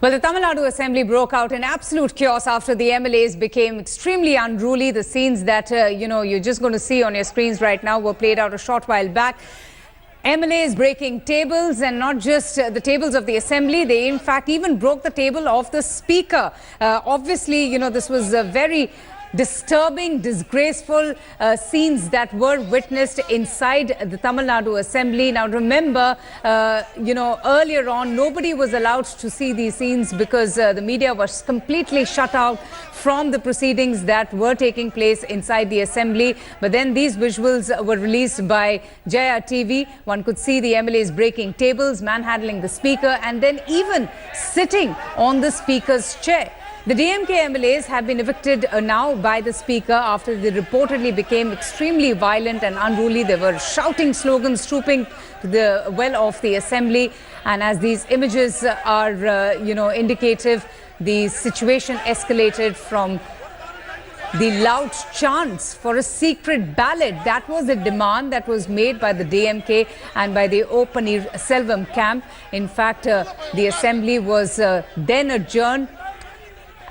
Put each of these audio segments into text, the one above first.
Well, the Tamil Nadu Assembly broke out in absolute chaos after the MLAs became extremely unruly. The scenes that, you're just going to see on your screens right now were played out a short while back. MLAs breaking tables, and not just the tables of the Assembly. They, in fact, even broke the table of the Speaker. Obviously, this was a very disturbing, disgraceful scenes that were witnessed inside the Tamil Nadu Assembly. Now remember, earlier on, nobody was allowed to see these scenes because the media was completely shut out from the proceedings that were taking place inside the Assembly. But then these visuals were released by Jaya TV. One could see the MLAs breaking tables, manhandling the Speaker, and then even sitting on the Speaker's chair. The DMK MLAs have been evicted now by the Speaker after they reportedly became extremely violent and unruly. They were shouting slogans, trooping to the well of the Assembly. And as these images are, indicative, the situation escalated from the loud chants for a secret ballot. That was a demand that was made by the DMK and by the O Selvam camp. In fact, the Assembly was then adjourned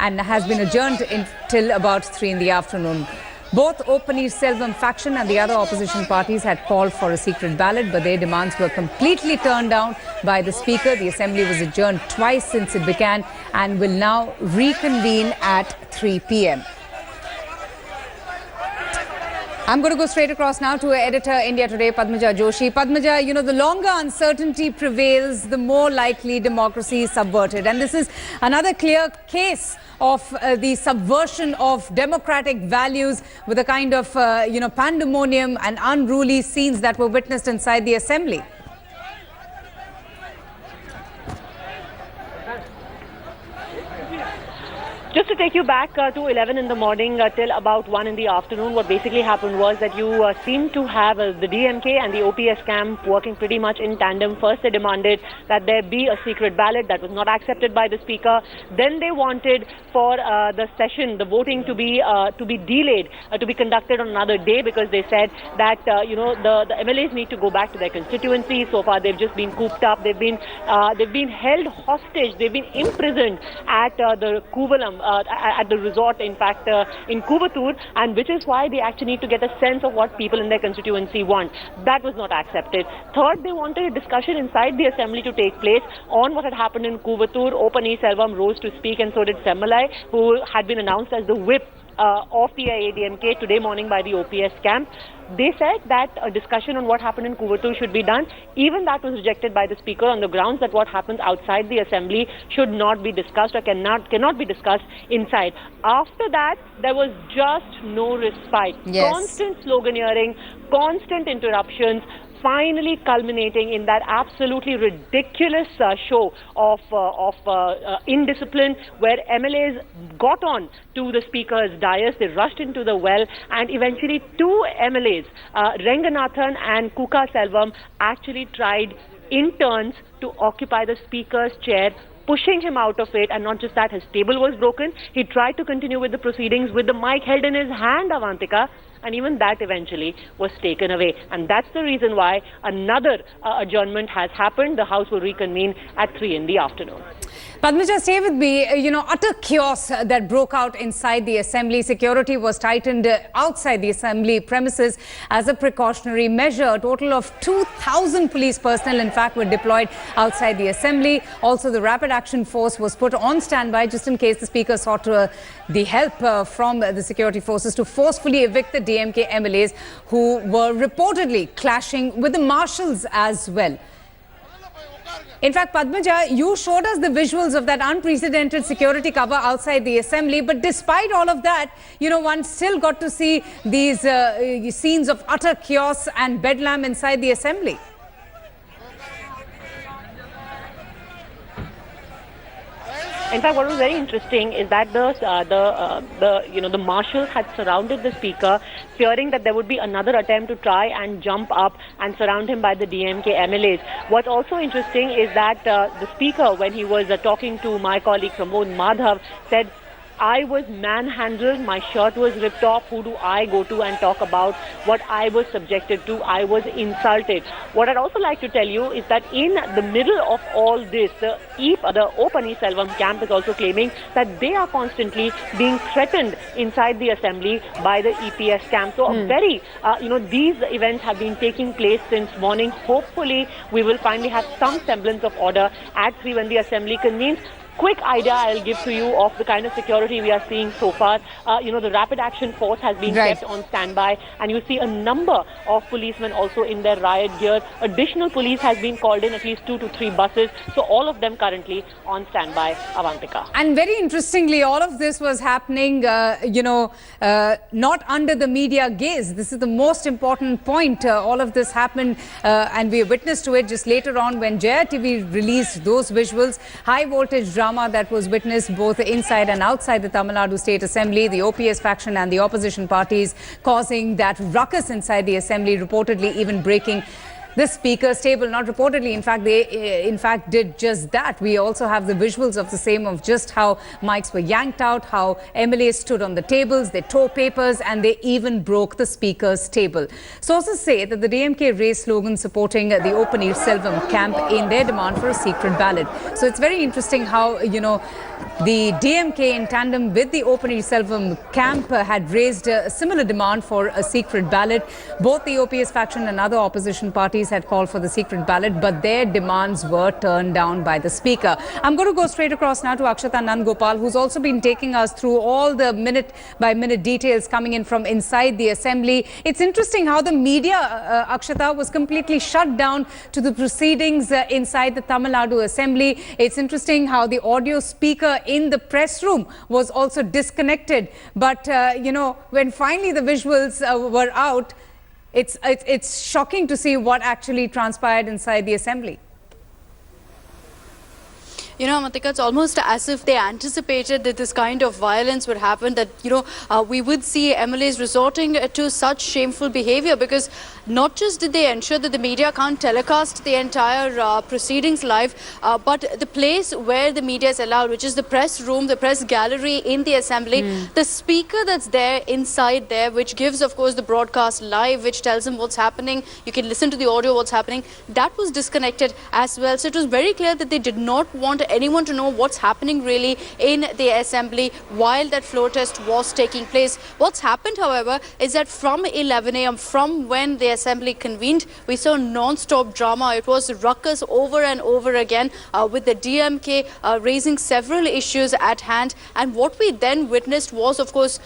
and has been adjourned until about 3 in the afternoon. Both O Selvam faction and the other opposition parties had called for a secret ballot, but their demands were completely turned down by the Speaker. The Assembly was adjourned twice since it began and will now reconvene at 3 p.m. I'm going to go straight across now to editor India Today, Padmaja Joshi. Padmaja, the longer uncertainty prevails, the more likely democracy is subverted. And this is another clear case of the subversion of democratic values with the kind of, pandemonium and unruly scenes that were witnessed inside the Assembly. Just to take you back to 11 in the morning till about 1 in the afternoon, what basically happened was that you seemed to have the DMK and the OPS camp working pretty much in tandem. First, they demanded that there be a secret ballot that was not accepted by the Speaker. Then they wanted for the session, the voting to be delayed, to be conducted on another day, because they said that, the MLAs need to go back to their constituency. So far, they've just been cooped up. They've been held hostage. They've been imprisoned at the Kuvalam. At the resort, in fact, in Kuvatur, and which is why they actually need to get a sense of what people in their constituency want. That was not accepted. Third, they wanted a discussion inside the Assembly to take place on what had happened in Kuvatur. O Selvam rose to speak, and so did Semmalai, who had been announced as the whip of the AIADMK today morning by the OPS camp. They said that a discussion on what happened in Kuvatur should be done. Even that was rejected by the Speaker on the grounds that what happens outside the Assembly should not be discussed or cannot be discussed inside. After that, there was just no respite. Yes. Constant sloganeering, constant interruptions, finally culminating in that absolutely ridiculous show of indiscipline, where MLAs got on to the Speaker's dais. They rushed into the well, and eventually 2 MLAs, Renganathan and Kuka Selvam, actually tried in turns to occupy the Speaker's chair, pushing him out of it. And not just that, his table was broken. He tried to continue with the proceedings with the mic held in his hand, Avantika, and even that eventually was taken away. And that's the reason why another adjournment has happened. The House will reconvene at 3 in the afternoon. Padmaja, stay with me. Utter chaos that broke out inside the Assembly. Security was tightened outside the Assembly premises as a precautionary measure. A total of 2,000 police personnel, in fact, were deployed outside the Assembly. Also, the Rapid Action Force was put on standby just in case the Speaker sought the help from the security forces to forcefully evict the DMK MLAs who were reportedly clashing with the Marshals as well. In fact, Padmaja, you showed us the visuals of that unprecedented security cover outside the Assembly. But despite all of that, one still got to see these scenes of utter chaos and bedlam inside the Assembly. In fact, what was very interesting is that the Marshals had surrounded the Speaker, fearing that there would be another attempt to try and jump up and surround him by the DMK MLAs. What's also interesting is that the Speaker, when he was talking to my colleague Pramod Madhav, said I was manhandled, my shirt was ripped off. Who do I go to and talk about what I was subjected to? I was insulted. What I'd also like to tell you is that in the middle of all this, the O Selvam camp is also claiming that they are constantly being threatened inside the assembly by the EPS camp. So these events have been taking place since morning. Hopefully, we will finally have some semblance of order at 3 when the assembly convenes. Quick idea I'll give to you of the kind of security we are seeing so far. The rapid action force has been kept on standby, and you see a number of policemen also in their riot gear. Additional police has been called in, at least 2 to 3 buses. So all of them currently on standby, Avantika. And very interestingly, all of this was happening, not under the media gaze. This is the most important point. All of this happened, and we witnessed to it just later on when Jaya TV released those visuals. High voltage drama that was witnessed both inside and outside the Tamil Nadu State Assembly, the OPS faction and the opposition parties causing that ruckus inside the assembly, reportedly even breaking the speaker's table. Not reportedly, in fact, they did just that. We also have the visuals of the same, of just how mics were yanked out, how MLAs stood on the tables, they tore papers, and they even broke the speaker's table. Sources say that the DMK raised slogans supporting the O Selvam camp in their demand for a secret ballot. So it's very interesting how, the DMK in tandem with the O Selvam camp had raised a similar demand for a secret ballot. Both the OPS faction and other opposition parties had called for the secret ballot, but their demands were turned down by the speaker. I'm going to go straight across now to Akshata Nandgopal, who's also been taking us through all the minute-by-minute details coming in from inside the assembly. It's interesting how the media, Akshata, was completely shut down to the proceedings inside the Tamil Nadu assembly. It's interesting how the audio speaker in the press room was also disconnected. But, when finally the visuals were out, it's shocking to see what actually transpired inside the assembly. Matika, it's almost as if they anticipated that this kind of violence would happen, that, we would see MLAs resorting to such shameful behavior, because not just did they ensure that the media can't telecast the entire proceedings live, but the place where the media is allowed, which is the press room, the press gallery in the assembly, the speaker that's there inside there, which gives, of course, the broadcast live, which tells them what's happening. You can listen to the audio, what's happening. That was disconnected as well. So it was very clear that they did not want anyone to know what's happening really in the assembly while that floor test was taking place. What's happened, however, is that from 11 a.m., from when the assembly convened, we saw non-stop drama. It was ruckus over and over again, with the DMK raising several issues at hand. And what we then witnessed was, of course,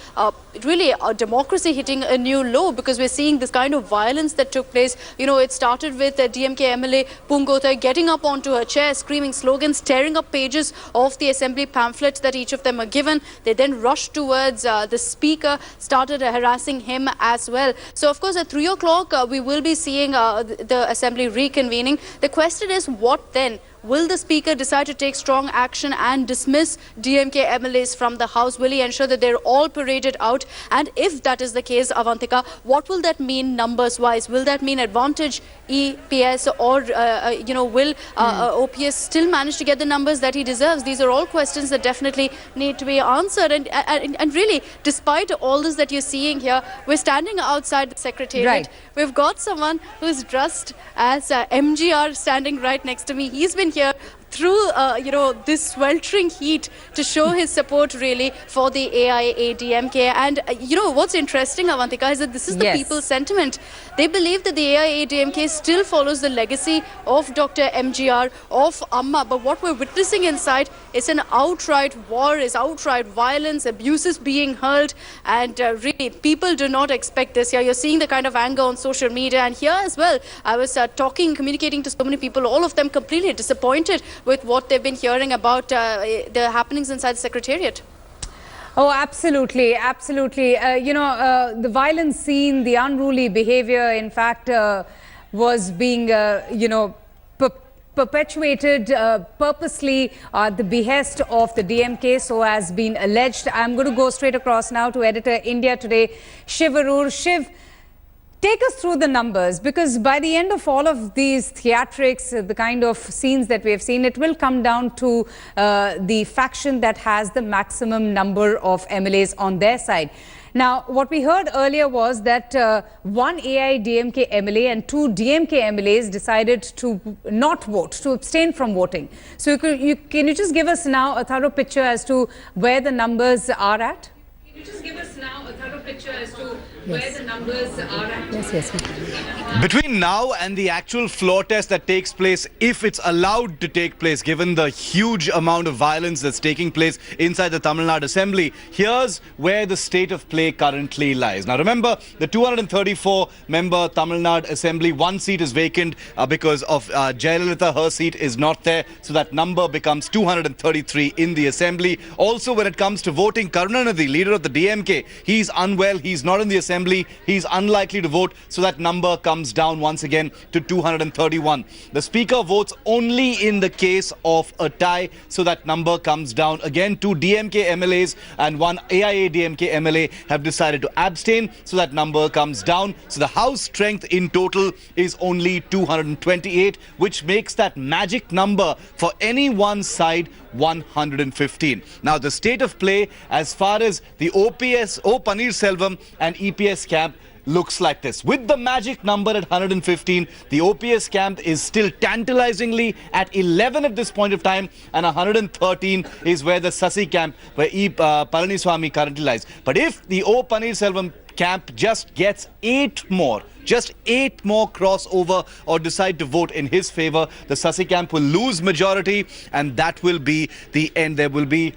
really a democracy hitting a new low, because we're seeing this kind of violence that took place. It started with DMK MLA Pungotai getting up onto her chair, screaming slogans, tearing up pages of the assembly pamphlet that each of them are given. They then rushed towards the speaker, started harassing him as well. So, of course, at 3 o'clock, we will be seeing the assembly reconvening. The question is, what then? Will the speaker decide to take strong action and dismiss DMK MLAs from the House? Will he ensure that they're all paraded out? And if that is the case, Avantika, what will that mean numbers-wise? Will that mean advantage EPS, or, will OPS still manage to get the numbers that he deserves? These are all questions that definitely need to be answered. And really, despite all this that you're seeing here, we're standing outside the Secretariat. Right. We've got someone who's dressed as MGR standing right next to me. He's been here through, this sweltering heat to show his support really for the AIADMK. And, what's interesting, Avantika, is that this is the people's sentiment. They believe that the AIADMK still follows the legacy of Dr. MGR, of Amma. But what we're witnessing inside is an outright war, is outright violence, abuses being hurled. And really, people do not expect this here. You're seeing the kind of anger on social media. And here as well, I was communicating to so many people, all of them completely disappointed with what they've been hearing about the happenings inside the Secretariat. Oh, absolutely, absolutely. The violent scene, the unruly behavior, in fact, was being, perpetuated purposely at the behest of the DMK, so has been alleged. I'm going to go straight across now to editor India Today, Shiv Arur. Shiv, Take us through the numbers, because by the end of all of these theatrics, the kind of scenes that we have seen, it will come down to the faction that has the maximum number of MLAs on their side. Now, what we heard earlier was that one AIDMK MLA and two DMK MLAs decided to not vote, to abstain from voting. So can you just give us now a thorough picture as to where the numbers are at? Can you just give us now a thorough picture as to where the numbers are at? Yes. Between now and the actual floor test that takes place, if it's allowed to take place, given the huge amount of violence that's taking place inside the Tamil Nadu Assembly, here's where the state of play currently lies. Now remember, the 234-member Tamil Nadu Assembly, one seat is vacant because of Jayalalitha, her seat is not there, so that number becomes 233 in the Assembly. Also, when it comes to voting, Karunanidhi, leader of the DMK, he's unwell, he's not in the Assembly, he's unlikely to vote, so that number comes down once again to 231. The Speaker votes only in the case of a tie, so that number comes down again. Two DMK MLAs and one AIADMK MLA have decided to abstain, so that number comes down. So the House strength in total is only 228, which makes that magic number for any one side 115. Now the state of play as far as the OPS, O Paneerselvam and EPS camp looks like this. With the magic number at 115, the OPS camp is still tantalizingly at 11 at this point of time, and 113 is where the Sasi camp, where Palaniswamy currently lies. But if the O Paneerselvam camp just gets 8 more crossover or decide to vote in his favor, the Sasi camp will lose majority, and that will be the end. There will be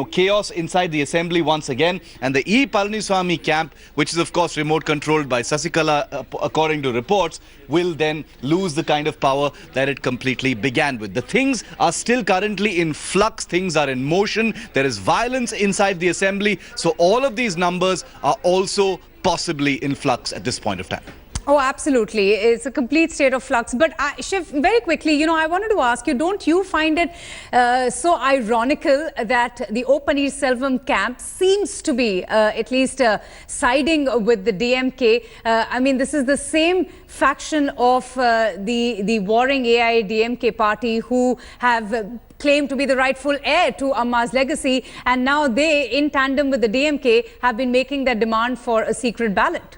chaos inside the assembly once again, and the E Palaniswamy camp, which is of course remote controlled by Sasikala according to reports, will then lose the kind of power that it completely began with. The things are still currently in flux, things are in motion, there is violence inside the assembly, so all of these numbers are also possibly in flux at this point of time. Oh, absolutely. It's a complete state of flux. But Shiv, very quickly, I wanted to ask you, don't you find it so ironical that the O Paneerselvam camp seems to be at least siding with the DMK? I mean, this is the same faction of the warring AIDMK party who have claimed to be the rightful heir to Amma's legacy, and now they, in tandem with the DMK, have been making their demand for a secret ballot.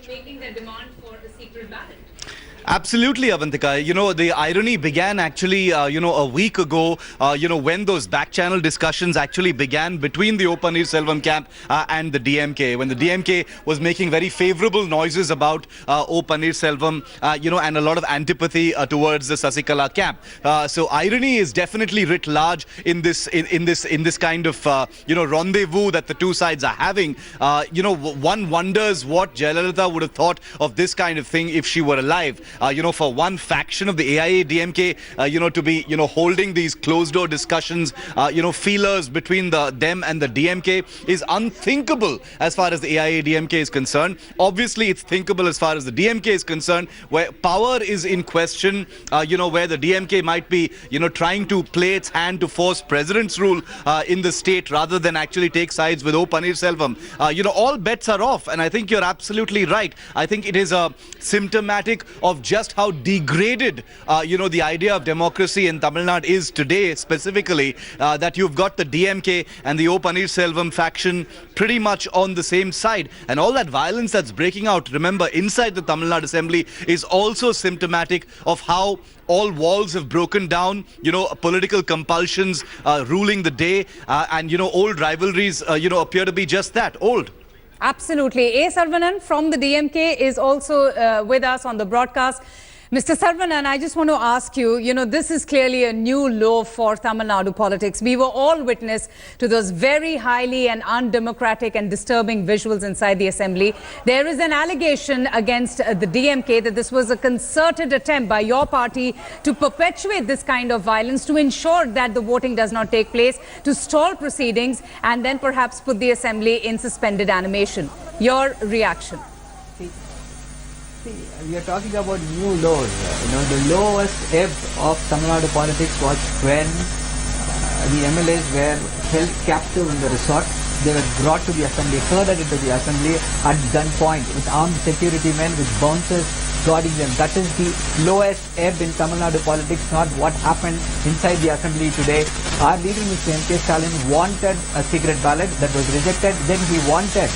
Making their demand for a secret ballot. Absolutely, Avantika. The irony began actually, a week ago, when those back-channel discussions actually began between the O Paneerselvam camp and the DMK. When the DMK was making very favorable noises about O Paneerselvam, and a lot of antipathy towards the Sasikala camp. So irony is definitely writ large in this kind of rendezvous that the two sides are having. One wonders what Jayalalitha would have thought of this kind of thing if she were alive. For one faction of the AIADMK, to be, holding these closed-door discussions, feelers between them and the DMK is unthinkable as far as the AIADMK is concerned. Obviously, it's thinkable as far as the DMK is concerned, where power is in question, where the DMK might be, trying to play its hand to force president's rule in the state rather than actually take sides with O Paneerselvam. All bets are off, and I think you're absolutely right. I think it is symptomatic of just how degraded, the idea of democracy in Tamil Nadu is today, specifically, that you've got the DMK and the O Paneerselvam faction pretty much on the same side. And all that violence that's breaking out, remember, inside the Tamil Nadu Assembly is also symptomatic of how all walls have broken down, political compulsions ruling the day, and, old rivalries, appear to be just that, old. Absolutely. A. Sarvanan from the DMK is also with us on the broadcast. Mr. Sarvanan, I just want to ask you, this is clearly a new low for Tamil Nadu politics. We were all witness to those very highly and undemocratic and disturbing visuals inside the assembly. There is an allegation against the DMK that this was a concerted attempt by your party to perpetuate this kind of violence, to ensure that the voting does not take place, to stall proceedings, and then perhaps put the assembly in suspended animation. Your reaction? We are talking about new lows. The lowest ebb of Tamil Nadu politics was when the MLAs were held captive in the resort They were brought to the assembly, herded into the assembly at gunpoint with armed security men, with bouncers guarding them. That is the lowest ebb in Tamil Nadu politics, not what happened inside the assembly today. Our leader, Mr. M.K. Stalin, wanted a secret ballot that was rejected. Then he wanted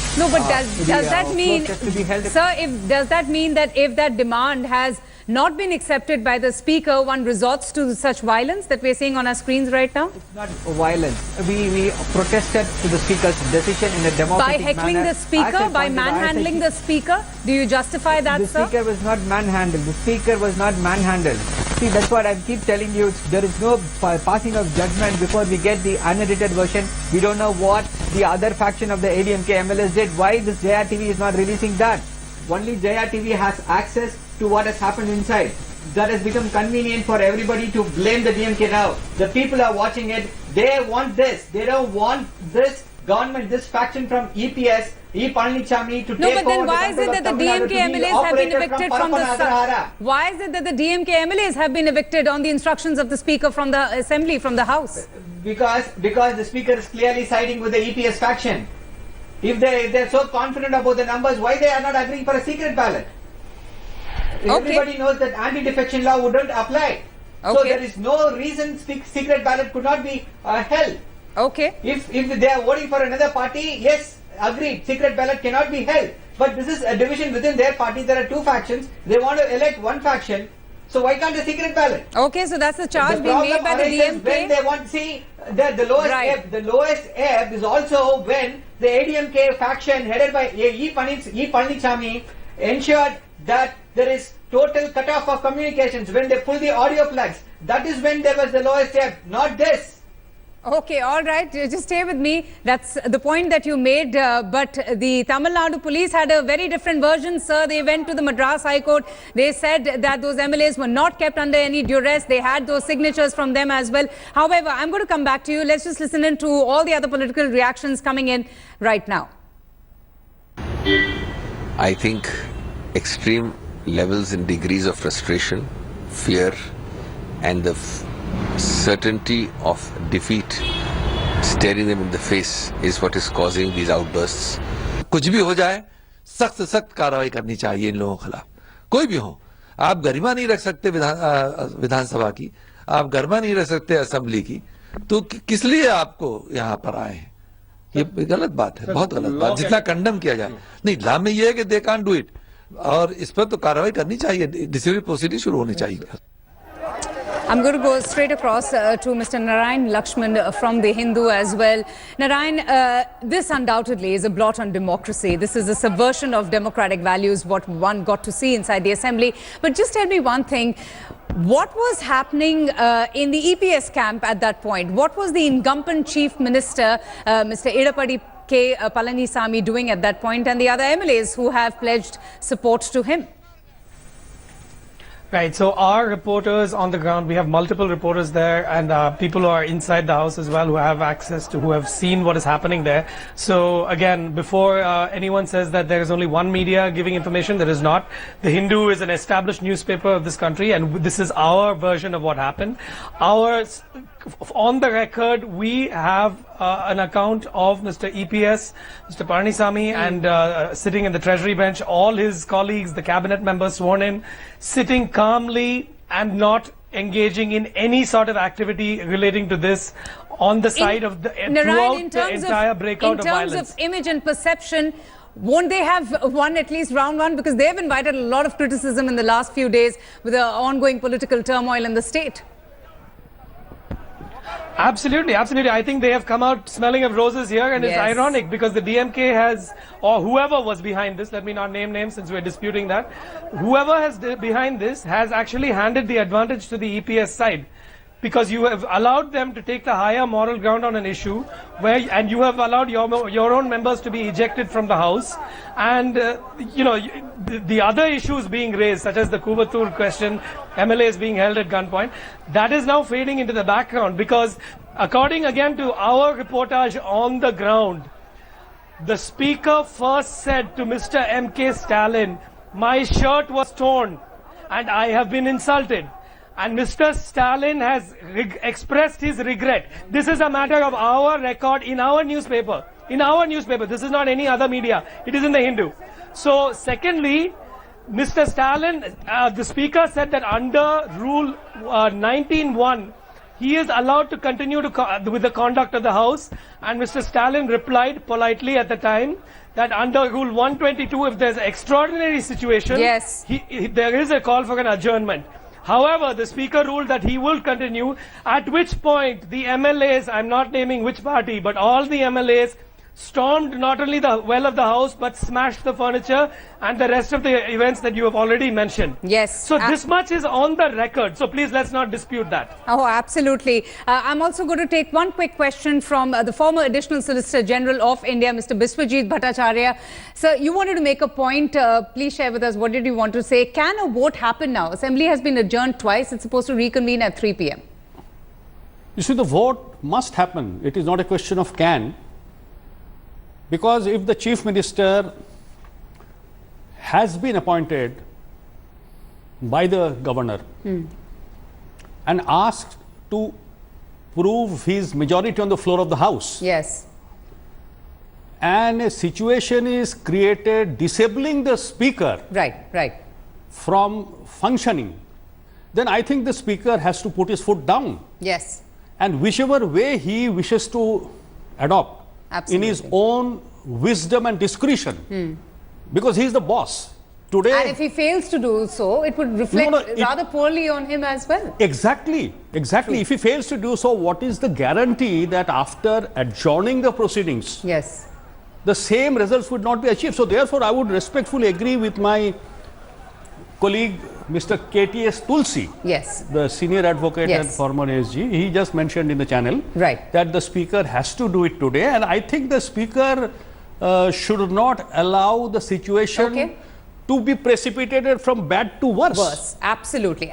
does that mean, to be held. sir, does that mean that if that demand has not been accepted by the speaker, one resorts to such violence that we're seeing on our screens right now? It's not violence. We protested to the speaker's decision in a democratic By heckling manner. the speaker, by manhandling the speaker? Do you justify that, sir? The speaker was not manhandled. The speaker was not manhandled. See, that's what I keep telling you. There is no passing of judgment before we get the unedited version. We don't know what the other faction of the ADMK MLAs did. Why this JRTV is not releasing that? Only JRTV has access to what has happened inside. That has become convenient for everybody to blame the DMK now. The people are watching it. They want this. They don't want this government, this faction from EPS, E. Palanichami to take over. No, but then why is it that the DMK MLAs have been evicted from the... Why is it that the DMK MLAs have been evicted on the instructions of the speaker from the assembly, from the house? Because the speaker is clearly siding with the EPS faction. If they're so confident about the numbers, why they are not agreeing for a secret ballot? Okay. Everybody knows that anti-defection law wouldn't apply. Okay. So there is no reason secret ballot could not be held. Okay. If they are voting for another party, yes, agreed, secret ballot cannot be held. But this is a division within their party. There are two factions. They want to elect one faction. So why can't a secret ballot? Okay, so that's the charge being made by the DMK. When they want, see, the lowest ebb, the lowest ebb is also when the ADMK faction headed by E. Palanichami ensured that there is total cut-off of communications. When they pull the audio plugs, that is when there was the lowest ebb, not this. Okay, all right. Just stay with me. That's the point that you made. But the Tamil Nadu police had a very different version, sir. They went to the Madras High Court. They said that those MLAs were not kept under any duress. They had those signatures from them as well. However, I'm going to come back to you. Let's just listen in to all the other political reactions coming in right now. I think extreme levels and degrees of frustration, fear, and the certainty of defeat staring them in the face is what is causing these outbursts. कुछ भी हो जाए सख्त सख्त कार्रवाई करनी चाहिए इन लोगों के खिलाफ, कोई भी हो. आप गरिमा नहीं रख सकते विधानसभा की, आप गरिमा नहीं रख सकते असेंबली की, तो किस लिए आपको यहाँ पर आए हैं? ये गलत बात है, बहुत गलत बात. जितना कंडम किया जाए, नहीं लॉ में ये है कि दे कांट डू इट, और इस पर तो कार्रवाई करनी चाहिए, डिसिप्लिनरी प्रोसीडिंग शुरू होनी चाहिए. I'm going to go straight across to Mr. Narayan Lakshman from The Hindu as well. Narayan, this undoubtedly is a blot on democracy. This is a subversion of democratic values, what one got to see inside the assembly. But just tell me one thing. What was happening in the EPS camp at that point? What was the incumbent chief minister, Mr. Edapadi K. Palanisamy, doing at that point, and the other MLAs who have pledged support to him? Right, so our reporters on the ground, we have multiple reporters there, and people who are inside the house as well who have access to, who have seen what is happening there. So again, before anyone says that there is only one media giving information, there is not. The Hindu is an established newspaper of this country, and this is our version of what happened. On the record, we have an account of Mr. EPS, Mr. Palanisamy, and sitting in the Treasury bench, all his colleagues, the cabinet members sworn in, sitting calmly and not engaging in any sort of activity relating to this on the side of the throughout the entire breakout of violence. In terms of image and perception, won't they have won at least round one? Because they've invited a lot of criticism in the last few days with the ongoing political turmoil in the state. Absolutely, absolutely. I think they have come out smelling of roses here, and it's ironic because the DMK has, or whoever was behind this, let me not name names since we're disputing that, whoever has behind this has actually handed the advantage to the EPS side, because you have allowed them to take the higher moral ground on an issue and you have allowed your own members to be ejected from the house, and the other issues being raised, such as the Kuvatur question, MLAs being held at gunpoint, that is now fading into the background, because according again to our reportage on the ground, the speaker first said to Mr. M.K. Stalin, "My shirt was torn and I have been insulted." And Mr. Stalin has expressed his regret. This is a matter of our record in our newspaper. in our newspaper. This is not any other media. It is in the Hindu. So secondly, Mr. Stalin, the speaker said that under rule 19(1), he is allowed to continue with the conduct of the House, and Mr. Stalin replied politely at the time that under rule 122, if there's an extraordinary situation, yes, there is a call for an adjournment. However, the speaker ruled that he will continue, at which point the MLAs, I'm not naming which party, but all the MLAs stormed not only the well of the House, but smashed the furniture and the rest of the events that you have already mentioned. Yes. So this much is on the record. So please, let's not dispute that. Oh, absolutely. I'm also going to take one quick question from the former Additional Solicitor General of India, Mr. Biswajit Bhattacharya. Sir, you wanted to make a point. Please share with us, what did you want to say? Can a vote happen now? Assembly has been adjourned twice. It's supposed to reconvene at 3 p.m. You see, the vote must happen. It is not a question of can. Because if the Chief Minister has been appointed by the Governor and asked to prove his majority on the floor of the House, yes, and a situation is created disabling the Speaker right, from functioning, then I think the Speaker has to put his foot down. yes, And whichever way he wishes to adopt, absolutely, in his own wisdom and discretion, because he is the boss. Today, and if he fails to do so, it would reflect rather poorly on him as well. Exactly. True. If he fails to do so, what is the guarantee that after adjourning the proceedings, yes, the same results would not be achieved? So therefore, I would respectfully agree with my colleague, Mr. KTS Tulsi, yes, the senior advocate and former ASG. He just mentioned in the channel that the Speaker has to do it today, and I think the Speaker should not allow the situation to be precipitated from bad to worse. Absolutely.